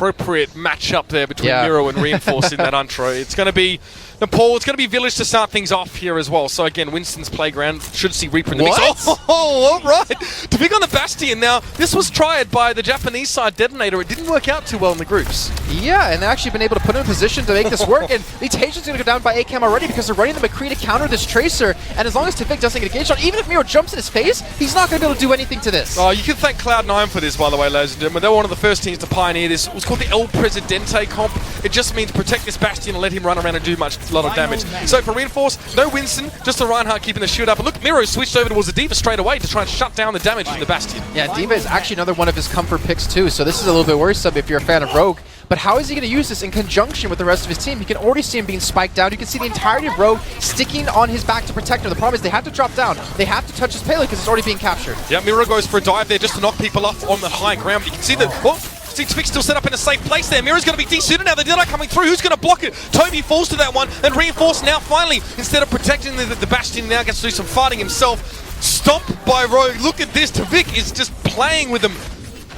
appropriate matchup there between Miro and Reinforce in that intro. It's going to be Nepal. It's going to be Village to start things off here as well. So again, Winston's playground should see Reaper in the mix. Oh, all right. Tviq on the Bastion. Now, this was tried by the Japanese side Detonator. It didn't work out too well in the groups. Yeah, and they've actually been able to put him in position to make this work. And Litation's going to go down by ACAM already because they're running the McCree to counter this Tracer. And as long as Tviq doesn't get engaged on, even if Miro jumps in his face, he's not going to be able to do anything to this. Oh, you can thank Cloud9 for this, by the way, ladies and gentlemen. They were one of the first teams to pioneer this. It was called the El Presidente comp. It just means protect this Bastion and let him run around and do a lot of damage. So for Reinforce, no Winston, just a Reinhardt keeping the shield up. But look, Miro switched over towards the D.Va straight away to try and shut down the damage from the Bastion. Yeah, D.Va is actually another one of his comfort picks too, so this is a little bit worrisome if you're a fan of Rogue. But how is he going to use this in conjunction with the rest of his team? You can already see him being spiked down. You can see the entirety of Rogue sticking on his back to protect him. The problem is they have to drop down. They have to touch his payload because it's already being captured. Yeah, Miro goes for a dive there just to knock people off on the high ground. But you can see that... See Tviq still set up in a safe place there. Miro's going to be de-suited now. The Deadeye coming through. Who's going to block it? Toby falls to that one. And Reinforce now finally, instead of protecting the Bastion, now gets to do some fighting himself. Stomped by Rogue. Look at this. Tviq is just playing with them.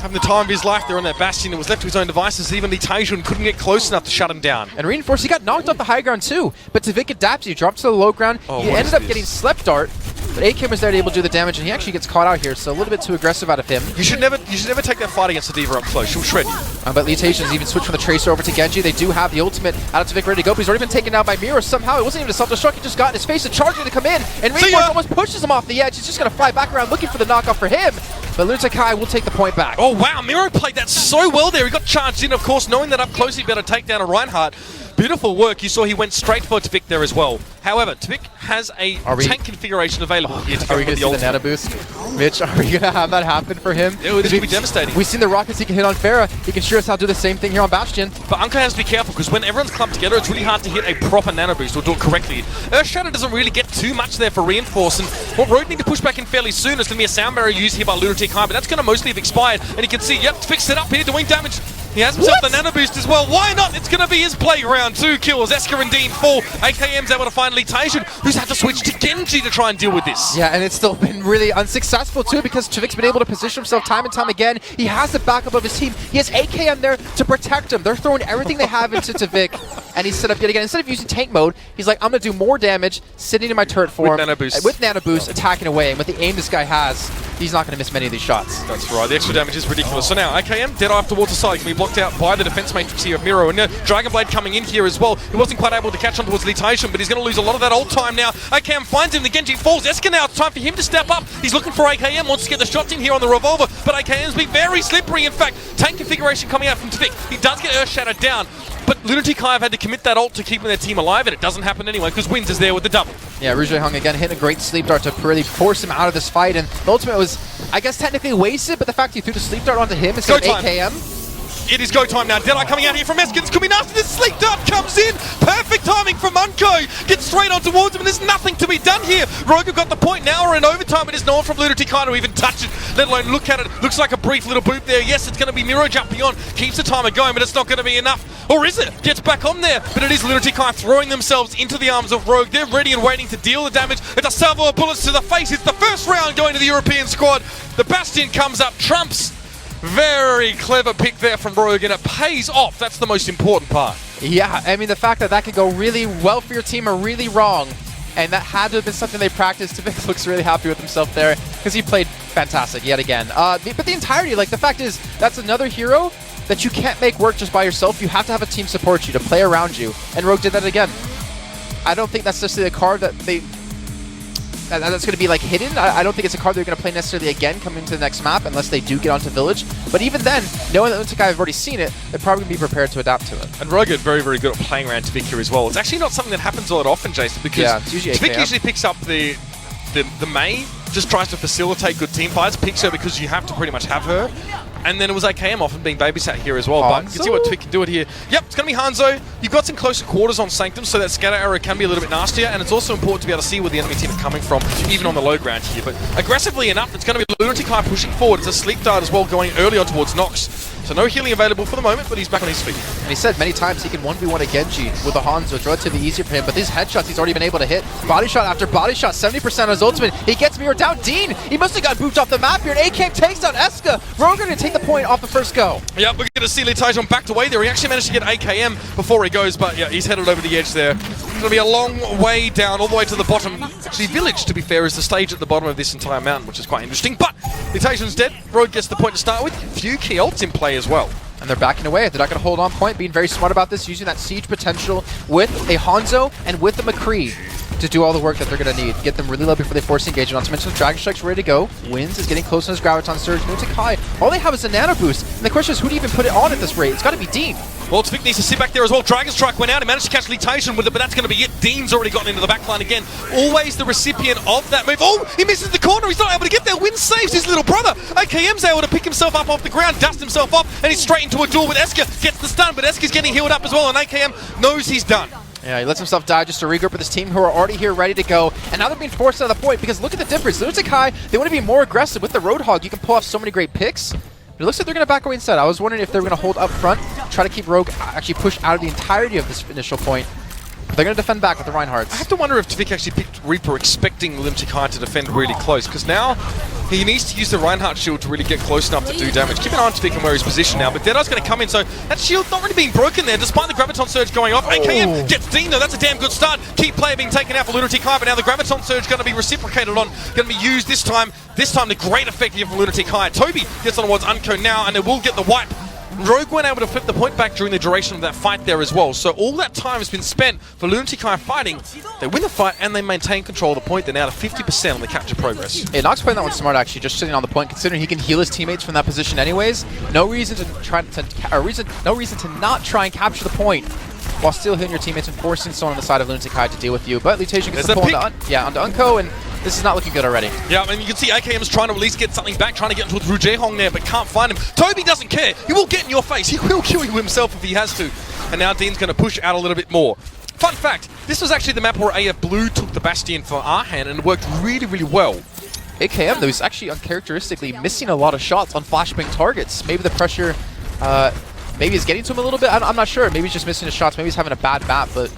Having the time of his life there on that Bastion. It was left to his own devices. Even Litation couldn't get close enough to shut him down. And Reinforce, he got knocked off the high ground too. But Tviq adapts. He dropped to the low ground. He ended up getting Slept Dart. But ACAM was there to able to do the damage, and he actually gets caught out here, so a little bit too aggressive out of him. You should never take that fight against the D.Va up close. She'll shred you. But Litation's even switched from the Tracer over to Genji. They do have the ultimate out of Tviq ready to go, but he's already been taken down by Miro somehow. It wasn't even a self-destruct. He just got in his face and charging to come in, and Reinforce almost pushes him off the edge. He's just going to fly back around looking for the knockoff for him. But Lunatic-hai will take the point back. Oh, wow. Miro played that so well there. He got charged in, of course, knowing that up close he'd better take down a Reinhardt. Beautiful work. You saw he went straight for Tviq there as well. However, Tviq has a tank configuration available here to go with the ultimate. Nano boost? Mitch, are we going to have that happen for him? Yeah, this would be devastating. We've seen the rockets he can hit on Pharah. He can sure as hell do the same thing here on Bastion. But uNKOE has to be careful because when everyone's clumped together, it's really hard to hit a proper nano boost or do it correctly. Earthshatter doesn't really get too much there for Reinforce, and what Rogue need to push back in fairly soon is going to be a sound barrier used here by Lunatic-hai, but that's going to mostly have expired. And you can see, yep, Tviq set up here doing damage. He has himself the nano boost as well. Why not? It's going to be his playground. 2 kills. Esker and Dean fall. AKM's able to find Litation, who's had to switch to Genji to try and deal with this. Yeah, and it's still been really unsuccessful too because Tviq's been able to position himself time and time again. He has the backup of his team. He has AKM there to protect him. They're throwing everything they have into Tviq, and he's set up yet again. Instead of using tank mode, he's like, I'm going to do more damage sitting in my turret form. With nano boost, attacking away. And with the aim this guy has, he's not going to miss many of these shots. That's right. The extra damage is ridiculous. So now, AKM, Deadeye off towards the side, can be blocked out by the defense matrix here of Miro. And Dragonblade coming in here as well. He wasn't quite able to catch on towards Litation, but he's going to lose a lot of that old time now. AKM finds him. The Genji falls. Esker now, it's time for him to step up. He's looking for AKM, wants to get the shots in here on the revolver, but AKM's been very slippery. In fact, tank configuration coming out from Tviq. He does get Earthshatter down, but Lunatic-hai have had to commit that ult to keeping their team alive, and it doesn't happen anyway because Wins is there with the double. Yeah, Rouge hung again, hitting a great sleep dart to really force him out of this fight, and the ultimate was, I guess, technically wasted, but the fact he threw the sleep dart onto him instead of AKM. It is go time now. Deadeye coming out here from Eskins. Could be nasty. This sleep dart comes in. Perfect timing from uNKOE. Gets straight on towards him, and there's nothing to be done here. Rogue have got the point now. We're in overtime. It is no one from Lunatic-hai to even touch it, let alone look at it. Looks like a brief little boop there. Yes, it's going to be Miro jumping on. Keeps the timer going, but it's not going to be enough. Or is it? Gets back on there, but it is Lunatic-hai throwing themselves into the arms of Rogue. They're ready and waiting to deal the damage. It's a salvo of bullets to the face. It's the first round going to the European squad. The Bastion comes up, trumps. Very clever pick there from Rogue, and it pays off. That's the most important part. Yeah, I mean, the fact that that could go really well for your team or really wrong, and that had to have been something they practiced. Tviq looks really happy with himself there because he played fantastic yet again. But the entirety, like, the fact is, that's another hero that you can't make work just by yourself. You have to have a team support you, to play around you, and Rogue did that again. I don't think that's necessarily a card that that's going to be like hidden. I don't think it's a card they're going to play necessarily again coming to the next map unless they do get onto Village. But even then, knowing that Lunatic-hai have already seen it, they're probably going to be prepared to adapt to it. And Rogue are very, very good at playing around Tviq here as well. It's actually not something that happens all that often, Jason, because Tviq usually picks up the Mei, just tries to facilitate good team fights, picks her because you have to pretty much have her. And then it was AKM often being babysat here as well. But you can see what Tviq can do it here. Yep, it's going to be Hanzo. You've got some closer quarters on Sanctum, so that scatter arrow can be a little bit nastier. And it's also important to be able to see where the enemy team is coming from, even on the low ground here. But aggressively enough, it's going to be Lunatic-hai pushing forward. It's a sleep dart as well going early on towards Nox. So no healing available for the moment, but he's back on his feet. And he said many times he can 1v1 a Genji with a Hanzo. It's relatively easier for him, but these headshots he's already been able to hit. Body shot after body shot, 70% on his ultimate. He gets Mirror down. Dean, he must have got booped off the map here, and AKM takes down Eska. Rogue going to take the point off the first go. Yeah, we're going to see Litajon backed away there. He actually managed to get AKM before he goes, but yeah, he's headed over the edge there. It's going to be a long way down, all the way to the bottom. Actually, Village, to be fair, is the stage at the bottom of this entire mountain, which is quite interesting. But Litajon's dead. Rogue gets the point to start with. A few key ults in play as well. And they're backing away. They're not going to hold on point, being very smart about this, using that siege potential with a Hanzo and with a McCree to do all the work that they're going to need. Get them really low before they force engagement. Not to mention the Dragon Strike's ready to go. Wins is getting close on his Graviton Surge. Lunatic-hai, all they have is a Nano Boost. And the question is, who do you even put it on at this rate? It's got to be Dean. Well, Tviq needs to sit back there as well. Dragon Strike went out. He managed to catch Litajon with it, but that's going to be it. Dean's already gotten into the backline again. Always the recipient of that move. Oh, he misses the corner. He's not able to get there. Win saves his little brother. AKM's able to pick himself up off the ground, dust himself off, and he's straight into a duel with Eska. Gets the stun, but Eska's getting healed up as well, and AKM knows he's done. Yeah, he lets himself die just to regroup with his team who are already here ready to go. And now they're being forced out of the point because look at the difference. Lunatic-hai, they want to be more aggressive with the Roadhog. You can pull off so many great picks. But it looks like they're going to back away instead. I was wondering if they were going to hold up front, try to keep Rogue actually push out of the entirety of this initial point. But they're going to defend back with the Reinhardts. I have to wonder if Tviq actually picked Reaper expecting Lunatic-hai to defend really close, because now he needs to use the Reinhardt shield to really get close enough to do damage. Keep an eye on Tviq and where he's positioned now, but Deadeye's going to come in, so that shield's not really being broken there, despite the Graviton Surge going off. AKM gets Dean though, that's a damn good start. Key player being taken out for Lunatic-hai, but now the Graviton Surge going to be reciprocated on, going to be used this time. This time the great effect here from Lunatic-hai. Toby gets on towards Unco now, and they will get the wipe. Rogue weren't able to flip the point back during the duration of that fight there as well. So all that time has been spent for Lunatic-hai fighting. They win the fight and they maintain control of the point. They're now to 50% on the capture progress. Yeah, Nox playing that one smart actually, just sitting on the point, considering he can heal his teammates from that position anyways. No reason to not try and capture the point while still hitting your teammates and forcing someone on the side of Lunatic-hai to deal with you. But Litajon gets the pull onto Unco, and this is not looking good already. Yeah, I mean, you can see AKM's trying to at least get something back, trying to get into Rouge there, but can't find him. Toby doesn't care. He will get in your face. He will kill you himself if he has to. And now Dean's going to push out a little bit more. Fun fact, this was actually the map where AF Blue took the Bastion for Arhan, and it worked really, really well. AKM, though, is actually uncharacteristically missing a lot of shots on flashbang targets. Maybe the pressure, maybe he's getting to him a little bit. I'm not sure. Maybe he's just missing his shots. Maybe he's having a bad map, but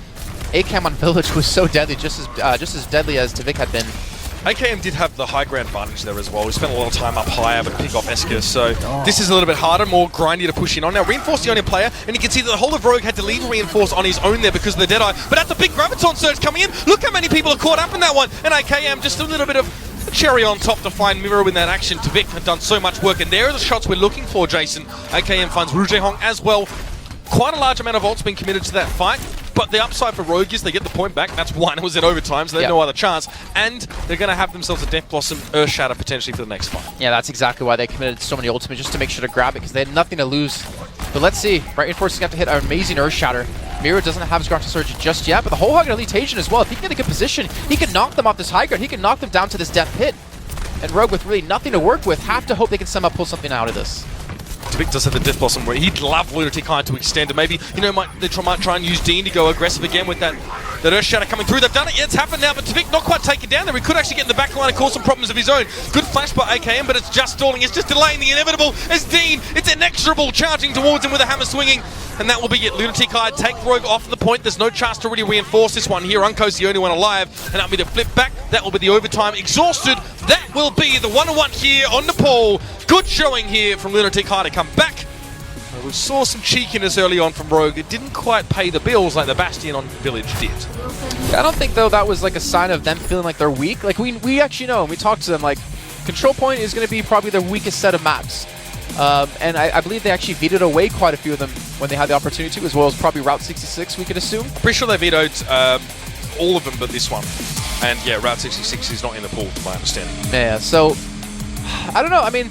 AKM on Village was so deadly, just as deadly as Tviq had been. AKM did have the high ground advantage there as well. We spent a lot of time up high able to pick off Eska, so this is a little bit harder, more grindy to push in on. Now, Reinforce the only player, and you can see that the whole of Rogue had to leave Reinforce on his own there because of the Deadeye, but that's a big Graviton Surge coming in. Look how many people are caught up in that one, and AKM just a little bit of a cherry on top to find Miro in that action. Tviq had done so much work, and there are the shots we're looking for, Jason. AKM finds Rouge as well. Quite a large amount of ults being committed to that fight. But the upside for Rogue is they get the point back. That's one. It was in overtime, so they have no other chance. And they're going to have themselves a Death Blossom Earth Shatter potentially for the next fight. Yeah, that's exactly why they committed so many ultimates, just to make sure to grab it, because they had nothing to lose. But let's see. Reinforce's got to hit an amazing Earth Shatter. Miro doesn't have his Graviton Surge just yet, but the whole Hog and Litajon as well. If he can get a good position, he can knock them off this high ground. He can knock them down to this death pit. And Rogue, with really nothing to work with, have to hope they can somehow pull something out of this. Tviq does have the Death Blossom where he'd love Lunatic-hai to extend it. Maybe, you know, they might try and use Dean to go aggressive again with that Earth Shatter coming through. They've done it. Yeah, it's happened now, but Tviq not quite taken down there. He could actually get in the back line and cause some problems of his own. Good flash by AKM, but it's just stalling. It's just delaying the inevitable as Dean, it's inexorable, charging towards him with a hammer swinging. And that will be it. Lunatic-hai take Rogue off the point. There's no chance to really reinforce this one here. Unco's the only one alive, and that'll be the flip back. That will be the overtime. Exhausted. That will be the 1-1 here on Nepal. Good showing here from Lunatic-hai to come back. We saw some cheekiness early on from Rogue. It didn't quite pay the bills like the Bastion on Village did. I don't think, though, that was like a sign of them feeling like they're weak. Like, we actually know, and we talked to them, like, Control Point is going to be probably their weakest set of maps. And I believe they actually vetoed away quite a few of them when they had the opportunity to, as well as probably Route 66, we could assume. Pretty sure they vetoed all of them but this one. And yeah, Route 66 is not in the pool, to my understanding. Yeah, so, I don't know. I mean,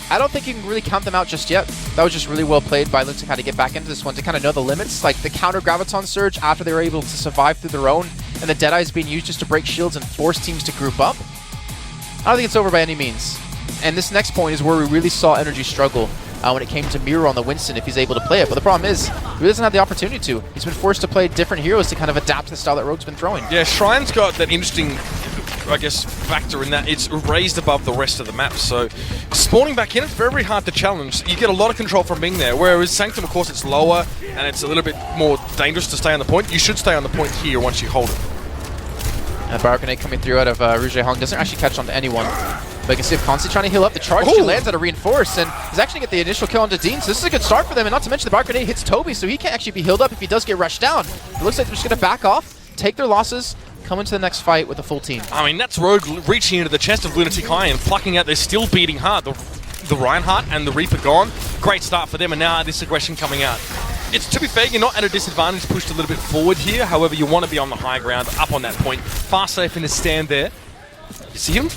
I don't think you can really count them out just yet. That was just really well played by Lunatic-hai to get back into this one, to kind of know the limits. Like the counter Graviton Surge after they were able to survive through their own, and the Deadeye is being used just to break shields and force teams to group up. I don't think it's over by any means. And this next point is where we really saw Energy struggle when it came to Miro on the Winston if he's able to play it. But the problem is, he really doesn't have the opportunity to. He's been forced to play different heroes to kind of adapt to the style that Rogue's been throwing. Yeah, Shrine's got that interesting I guess, factor in that it's raised above the rest of the map. So spawning back in, it's very, very hard to challenge. You get a lot of control from being there, whereas Sanctum, of course, it's lower and it's a little bit more dangerous to stay on the point. You should stay on the point here once you hold it. Bar grenade coming through out of Rouge doesn't actually catch on to anyone. But you can see if Constantly trying to heal up the charge. She lands at a reinforce and is actually get the initial kill onto Dean. So this is a good start for them. And not to mention the bar grenade hits Toby, so he can't actually be healed up if he does get rushed down. It looks like they're just going to back off, take their losses, come into the next fight with a full team. I mean, that's Rogue reaching into the chest of Lunatic-hai and plucking out. They're still beating hard. The Reinhardt and the Reaper gone. Great start for them, and now this aggression coming out. It's, to be fair, you're not at a disadvantage, pushed a little bit forward here. However, you want to be on the high ground, up on that point. Far safe in a stand there. See, even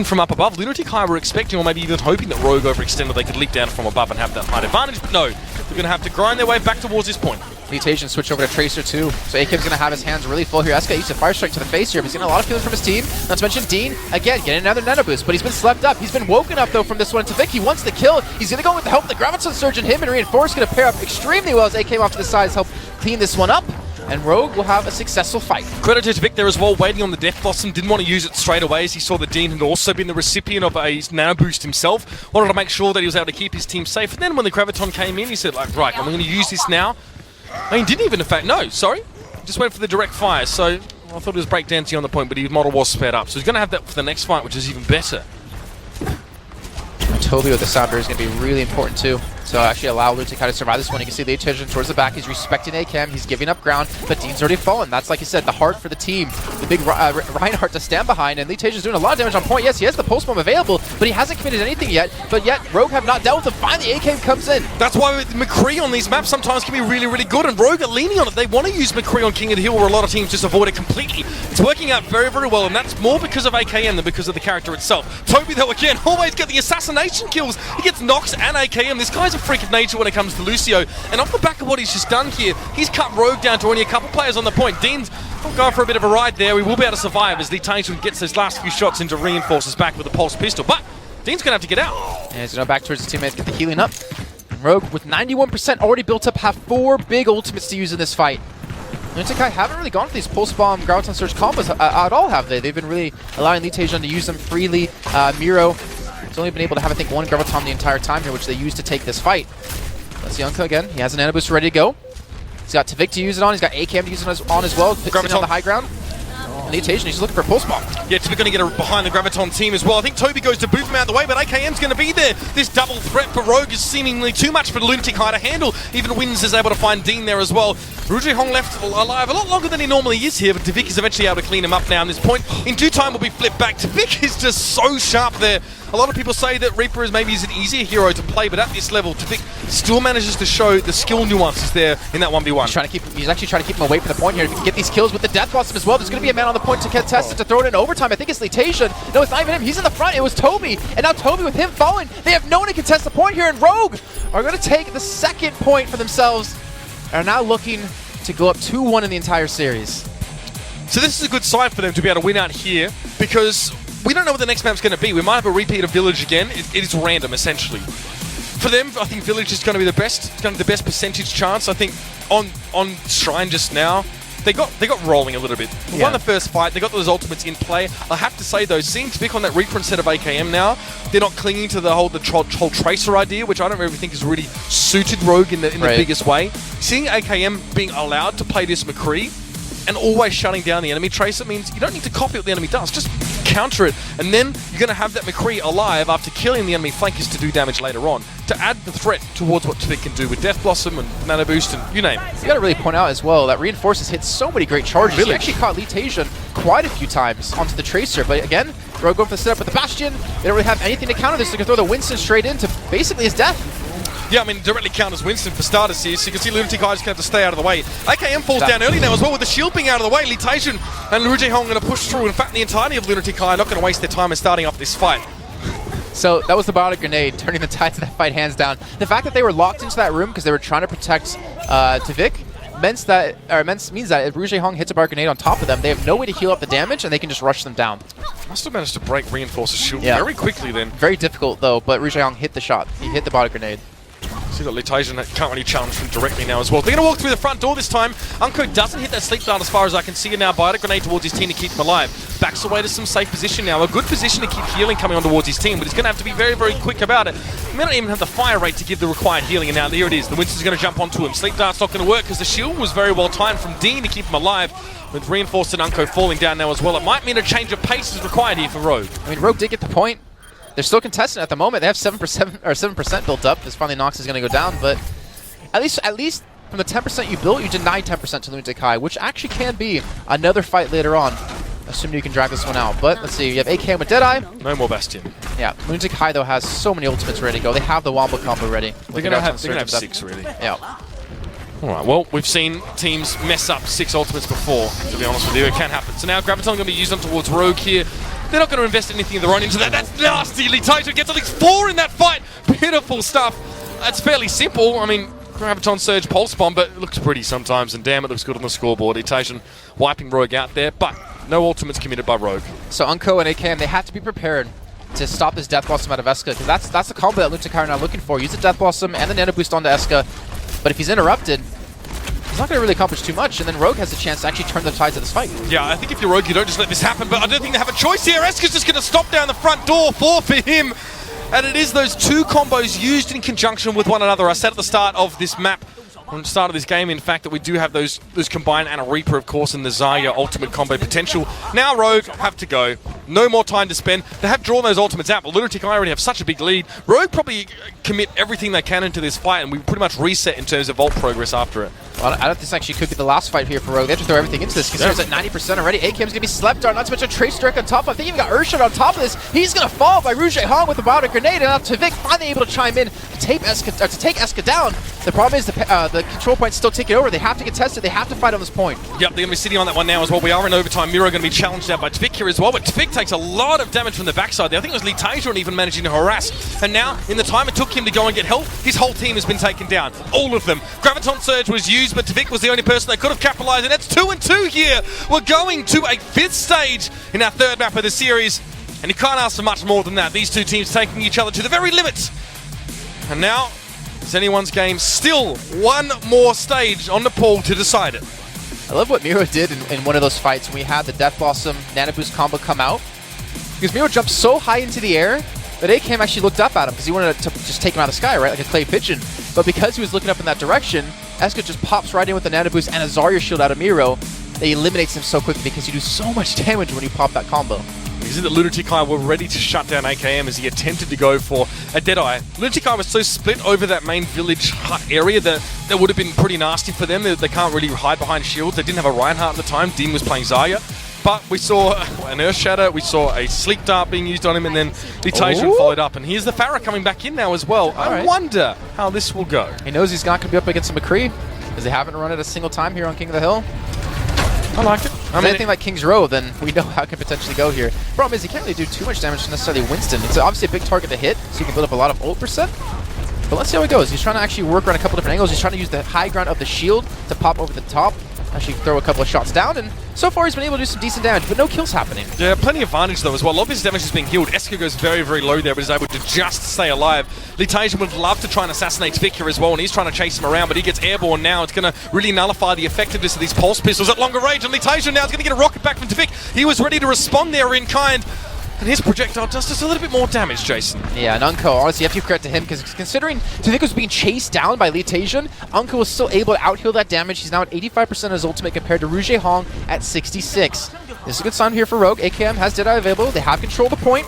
from up above, Lunatic-hai were expecting, or maybe even hoping that Rogue overextended, they could leap down from above and have that height advantage, but no. They're going to have to grind their way back towards this point. Mutation switch over to Tracer too. So AKM's going to have his hands really full here. SK used a Fire Strike to the face here, but he's getting a lot of feeling from his team. Not to mention Dean, again, getting another nano boost, but he's been slept up. He's been woken up though from this one. Tviq, he wants the kill. He's going to go with the help of the Graviton Surge, and him and Reinforce going to pair up extremely well as AKM off to the sides help clean this one up. And Rogue will have a successful fight. Credit to Tviq there as well, waiting on the Death Blossom. Didn't want to use it straight away as he saw that Dean had also been the recipient of a nano boost himself. Wanted to make sure that he was able to keep his team safe. And then when the Graviton came in, he said, like, right, I'm going to use this now. I mean, didn't even, in fact, no, sorry. Just went for the direct fire. So I thought it was breakdancing on the point, but his model was sped up. So he's going to have that for the next fight, which is even better. Toby with the Sounder is going to be really important too. So actually allow Luke to kind of survive this one. You can see the attention towards the back. He's respecting AKM. He's giving up ground, but Dean's already fallen. That's, like you said, the heart for the team. The big Reinhardt to stand behind, and Litation's doing a lot of damage on point. Yes, he has the pulse bomb available, but he hasn't committed anything yet. But yet, Rogue have not dealt with him. Finally, AKM comes in. That's why with McCree on these maps sometimes can be really, really good, and Rogue are leaning on it. They want to use McCree on King of the Hill, where a lot of teams just avoid it completely. It's working out very, very well, and that's more because of AKM than because of the character itself. Toby, though, again, always get the assassination kills. He gets Nox and AKM. This guy's a freak of nature when it comes to Lucio, and off the back of what he's just done here, he's cut Rogue down to only a couple players on the point. Dean's going for a bit of a ride there. We will be able to survive as Litation gets those last few shots into Reinforces back with a pulse pistol, but Dean's going to have to get out. And he's going back towards his teammates, get the healing up. And Rogue, with 91% already built up, have 4 big ultimates to use in this fight. Lunatic-hai haven't really gone for these Pulse Bomb, Graviton Surge combos at all, have they? They've been really allowing Litation to use them freely. Miro has only been able to have, I think, 1 Graviton the entire time here, which they used to take this fight. That's Yunka again. He has an Nano Boost ready to go. He's got Tviq to use it on. He's got AKM to use it on as well. Sitting on the high ground. Litation, he's looking for a Pulse Bomb. Yeah, Tviq going to get behind the Graviton team as well. I think Toby goes to boot him out of the way, but AKM's going to be there. This double threat for Rogue is seemingly too much for Lunatic-hai to handle. Even Wins is able to find Dean there as well. Rouge left alive a lot longer than he normally is here, but Tviq is eventually able to clean him up now. And this point, in due time, will be flipped back. Tviq is just so sharp there. A lot of people say that Reaper is maybe an easier hero to play, but at this level, Tviq still manages to show the skill nuances there in that 1v1. He's actually trying to keep him away from the point here. If he can get these kills with the Death Blossom as well, there's going to be a man on the point to contest it, to throw it in overtime. I think it's Litation. No, it's not even him. He's in the front. It was Toby. And now Toby, with him falling, they have no one to contest the point here, and Rogue are going to take the 2nd point for themselves and are now looking to go up 2-1 in the entire series. So this is a good side for them to be able to win out here, because we don't know what the next map's going to be. We might have a repeat of Village again. It is random, essentially. For them, I think Village is going to be the best. It's going to be the best percentage chance. I think on Shrine just now, they got rolling a little bit. They won the first fight. They got those ultimates in play. I have to say though, seeing Tviq on that Reaper instead of AKM now, they're not clinging to the whole Tracer idea, which I don't really think is really suited Rogue in the biggest way. Seeing AKM being allowed to play this McCree and always shutting down the enemy Tracer means you don't need to copy what the enemy does. Just counter it, and then you're going to have that McCree alive after killing the enemy flankers to do damage later on, to add the threat towards what Tviq can do with Death Blossom and Nano Boost and you name it. You got to really point out as well that Reinforces hit so many great charges. He actually caught Litation quite a few times onto the Tracer, but again, Rogue going for the setup with the Bastion. They don't really have anything to counter this. They can throw the Winston straight into basically his death. Yeah, I mean, directly counters Winston for starters here, so you can see Lunatic-hai just going to have to stay out of the way. AKM falls down early now as well with the shield being out of the way. Litation and Rouge going to push through. In fact, the entirety of Lunatic-hai are not going to waste their time in starting off this fight. So that was the biotic grenade, turning the tide to that fight hands down. The fact that they were locked into that room because they were trying to protect Tviq means that if Rouge hits a biotic grenade on top of them, they have no way to heal up the damage and they can just rush them down. Must have managed to break Reinforce's shield very quickly then. Very difficult though, but Rouge hit the shot. He hit the biotic grenade. So you've got Litajan that can't really challenge from directly now as well. They're going to walk through the front door this time. Unco doesn't hit that sleep dart as far as I can see it now. By a grenade towards his team to keep him alive. Backs away to some safe position now. A good position to keep healing coming on towards his team, but he's going to have to be very, very quick about it. He may not even have the fire rate to give the required healing, and now there it is. The Winston's going to jump onto him. Sleep dart's not going to work because the shield was very well timed from Dean to keep him alive. With Reinforced and Unco falling down now as well. It might mean a change of pace is required here for Rogue. I mean, Rogue did get the point. They're still contesting at the moment. They have 7% built up. This finally Nox is going to go down, but at least from the 10% you built, you deny 10% to Lunatic-hai, which actually can be another fight later on, assuming you can drag this one out. But let's see, you have AKM with Deadeye. No more Bastion. Yeah, Lunatic-hai though has so many ultimates ready to go. They have the Wombo combo ready. They're going to have 6 really. Yeah. Alright, well, we've seen teams mess up 6 ultimates before, to be honest with you. It can happen. So now Graviton going to be used on towards Rogue here. They're not going to invest anything of their own into that. That's nasty. Litajan gets at least 4 in that fight. Beautiful stuff. That's fairly simple. I mean, Graviton Surge Pulse Bomb, but it looks pretty sometimes, and damn, it looks good on the scoreboard. Litajan wiping Rogue out there, but no ultimates committed by Rogue. So Unco and AKM, they have to be prepared to stop this Death Blossom out of Eska, because that's the combo that Lunatic-hai are now looking for. Use the Death Blossom and the Nano Boost onto Eska, but if he's interrupted, he's not going to really accomplish too much, and then Rogue has a chance to actually turn the tides of this fight. Yeah, I think if you're Rogue, you don't just let this happen, but I don't think they have a choice here. Eska's just going to stop down the front door, 4 for him. And it is those 2 combos used in conjunction with one another. I said at the start of this map, on the start of this game, in fact, that we do have those combined and a Reaper, of course, and the Zarya ultimate combo potential. Now Rogue have to go. No more time to spend. They have drawn those ultimates out, but Lunatic-hai already have such a big lead. Rogue probably commit everything they can into this fight, and we pretty much reset in terms of ult progress after it. Well, I don't think this actually could be the last fight here for Rogue. They have to throw everything into this, because he's at 90% already. AKM's going to be slept on, not to mention Trace Direct on top of it. I think even got Earthshot on top of this. He's going to fall by Rouge Hong with the Biotic Grenade, and now Tviq finally able to chime in to take Eska down. The problem is the control point's still taking over. They have to get tested. They have to fight on this point. Yep, they're going to be sitting on that one now as well. We are in overtime. Miro going to be challenged out by Tviq here as well, but Tviq takes a lot of damage from the backside there. I think it was Litajan even managing to harass. And now, in the time it took him to go and get help, his whole team has been taken down. All of them. Graviton Surge was used, but Tviq was the only person that could have capitalized, and that's 2-2 here. We're going to a 5th stage in our 3rd map of the series, and you can't ask for much more than that. These 2 teams taking each other to the very limits. And now, it's anyone's game. Still one more stage on Nepal to decide it. I love what Miro did in one of those fights when we had the Death Blossom Nano Boost combo come out. Because Miro jumped so high into the air that AKM actually looked up at him because he wanted to just take him out of the sky, right? Like a clay pigeon. But because he was looking up in that direction, Eska just pops right in with the Nano Boost and a Zarya shield out of Miro. That eliminates him so quickly because you do so much damage when you pop that combo. Is it that Lunatic-hai were ready to shut down AKM as he attempted to go for a Deadeye? Lunatic-hai was so split over that main village hut area that would have been pretty nasty for them. They can't really hide behind shields. They didn't have a Reinhardt at the time. Dean was playing Zarya. But we saw an Earth Shatter, we saw a Sleep Dart being used on him, and then Litajan followed up. And here's the Pharah coming back in now as well. I wonder how this will go. He knows he's not going to be up against a McCree, because they haven't run it a single time here on King of the Hill. I like it. I mean, anything like King's Row, then we know how it can potentially go here. Problem is, he can't really do too much damage to necessarily Winston. It's obviously a big target to hit, so you can build up a lot of ult percent. But let's see how it goes. He's trying to actually work around a couple different angles. He's trying to use the high ground of the shield to pop over the top, actually throw a couple of shots down, and so far he's been able to do some decent damage, but no kills happening. Yeah, plenty of advantage though as well. A lot of his damage is being healed. Eska goes very, very low there, but is able to just stay alive. Litajan would love to try and assassinate Tviq here as well, and he's trying to chase him around, but he gets airborne now. It's going to really nullify the effectiveness of these pulse pistols at longer range, and Litajan now is going to get a rocket back from Tviq. He was ready to respond there in kind. And his projectile does just a little bit more damage, Jason. Yeah, and Unco, honestly, you have to give credit to him, because considering Tviq was being chased down by Litajan, Unco was still able to out-heal that damage. He's now at 85% of his ultimate compared to Rouge Hong at 66. This is a good sign here for Rogue. AKM has Deadeye available. They have control of the point.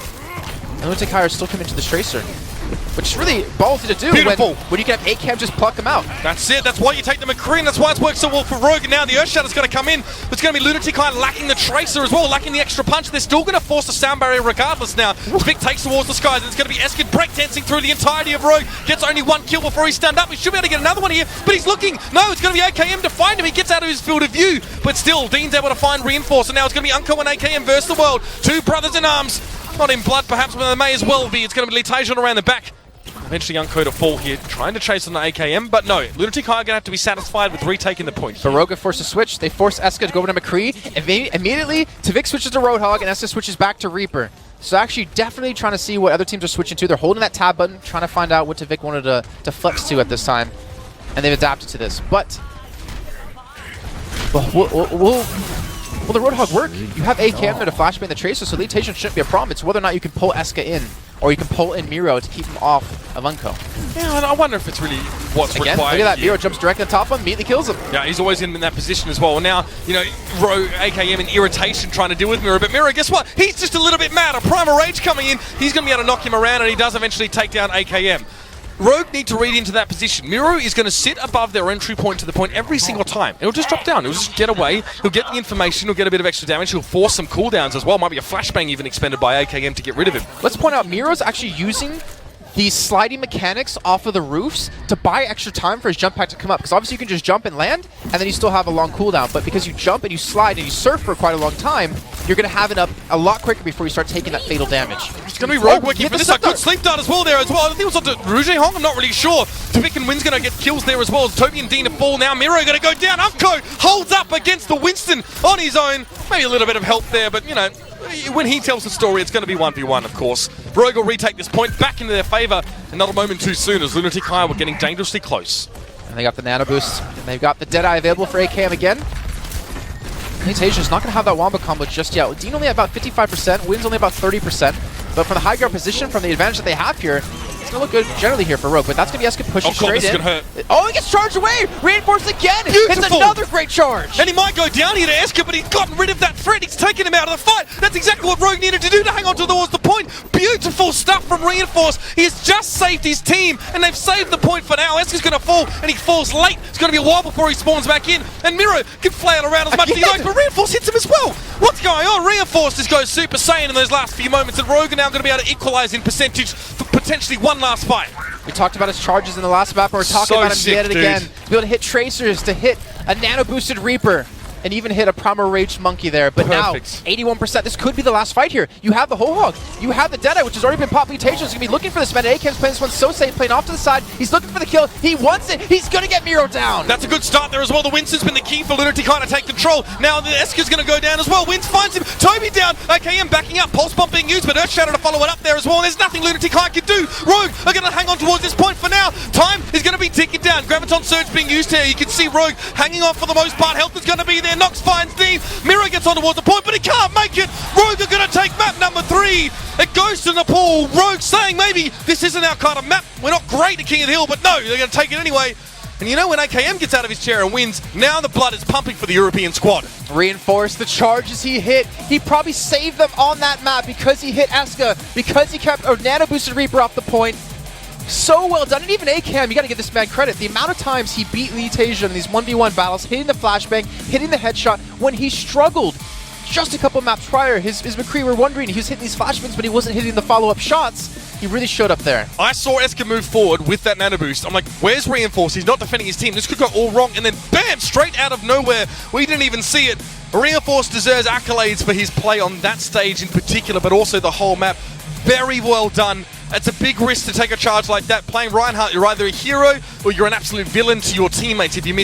And Lunatic-hai are still coming to this Tracer, which is really ballsy to do when you can have AKM just pluck them out. That's it. That's why you take the McCree. That's why it's worked so well for Rogue. And now the Earthshatter's going to come in. But it's going to be Lunatic-hai lacking the Tracer as well, lacking the extra punch. They're still going to force the sound barrier regardless now. Tviq takes towards the skies, and it's going to be Eska breakdancing through the entirety of Rogue. Gets only 1 kill before he's stunned up. He should be able to get another one here, but he's looking. No, it's going to be AKM to find him. He gets out of his field of view. But still, Dean's able to find Reinforce. And now it's going to be Unco and AKM versus the world. 2 brothers in arms. Not in blood, perhaps, but they may as well be. It's going to be Litajan around the back. Eventually Unco to fall here, trying to chase on the AKM, but no, Lunatic-hai are going to have to be satisfied with retaking the point. So Rogue forced a switch. They force Eska to go over to McCree. Immediately, Tviq switches to Roadhog, and Eska switches back to Reaper. So actually definitely trying to see what other teams are switching to. They're holding that tab button, trying to find out what Tviq wanted to flex to at this time. And they've adapted to this. But will the Roadhog work? You have AKM there to flashbang the Tracer, so Levitation shouldn't be a problem. It's whether or not you can pull Eska in, or you can pull in Miro to keep him off of Unco. Yeah, and I wonder if it's really what's Again, required. look at that. Miro jumps directly on top of him, immediately kills him. Yeah, he's always in that position as well. Well, now, you know, AKM in irritation trying to deal with Miro, but Miro, guess what? He's just a little bit mad. A Primal Rage coming in, he's going to be able to knock him around, and he does eventually take down AKM. Rogue need to read into that position. Miro is going to sit above their entry point to the point every single time. He'll just drop down. He'll just get away. He'll get the information. He'll get a bit of extra damage. He'll force some cooldowns as well. Might be a flashbang even expended by AKM to get rid of him. Let's point out, Miro's actually using these sliding mechanics off of the roofs to buy extra time for his jump pack to come up. Because obviously you can just jump and land, and then you still have a long cooldown. But because you jump and you slide and you surf for quite a long time, you're going to have it up a lot quicker before you start taking that fatal damage. It's going to be Rogue working for this. A good sleep dart as well there as well. I think it was on to Rouge Hong. I'm not really sure. Tviq and Win's going to get kills there as well. As Toby and Dean to fall now. Miro going to go down. Unco holds up against the Winston on his own. Maybe a little bit of help there, but you know, when he tells the story, it's going to be 1v1, of course. Rogue will retake this point back into their favor, and not a moment too soon as Lunatic-hai were getting dangerously close. And they got the nano boost, and they've got the Deadeye available for AKM again. Limitation's not going to have that Wombo combo just yet. Dean only at about 55%, Win's only about 30%. But from the high ground position, from the advantage that they have here, it's going to look good generally here for Rogue. But that's going to be Eska pushing straight in. Hurt. Oh, he gets charged away! Reinforced again! Beautiful. It's another great charge! And he might go down here to Eska, but he's gotten rid of that threat. He's taken him out of the fight. That's exactly what Rogue needed to do to hang on towards the point. Beautiful stuff from Reinforce. He has just saved his team, and they've saved the point for now. Eska's going to fall, and he falls late. It's going to be a while before he spawns back in. And Miro can flail around as much as he likes, but Reinforce hits him as well. What's going on? Reinforce just goes Super Saiyan in those last few moments, and Rogue are now going to be able to equalize in percentage for potentially one last fight. We talked about his charges in the last map, and we're talking about him yet again. To be able to hit Tracers, to hit a nano-boosted Reaper, and even hit a Primal Rage Monkey there. But Perfect. Now, 81%. This could be the last fight here. You have the Whole Hog. You have the Deadeye, which has already been popped. Mutation's going to be looking for this man. AKM's playing this one so safe, playing off to the side. He's looking for the kill. He wants it. He's going to get Miro down. That's a good start there as well. The Winston's been the key for Lunatic-hai to take control. Now the Eska's going to go down as well. Wins finds him. Toby down. AKM backing up. Pulse bomb being used, but Earthshadow to follow it up there as well. And there's nothing Lunatic-hai can do. Rogue are going to hang on towards this point for now. Time is going to be ticking down. Graviton Surge being used here. You can see Rogue hanging on for the most part. Health is going to be there. Nox finds Dean. Miro gets on towards the point, but he can't make it. Rogue are going to take map number 3. It goes to Nepal. Rogue saying maybe this isn't our kind of map. We're not great at King of the Hill, but no, they're going to take it anyway. And you know, when AKM gets out of his chair and wins, now the blood is pumping for the European squad. Reinforce the charges he hit. He probably saved them on that map because he hit Eska, because he kept a nano boosted Reaper off the point. So well done, and even AKM, you gotta give this man credit. The amount of times he beat Levitation in these 1v1 battles, hitting the flashbang, hitting the headshot, when he struggled just a couple maps prior, his McCree were wondering, he was hitting these flashbangs, but he wasn't hitting the follow-up shots. He really showed up there. I saw Eska move forward with that nano boost. I'm like, where's Reinforce? He's not defending his team. This could go all wrong, and then bam, straight out of nowhere. We didn't even see it. Reinforce deserves accolades for his play on that stage in particular, but also the whole map. Very well done. It's a big risk to take a charge like that. Playing Reinhardt, you're either a hero or you're an absolute villain to your teammates if you miss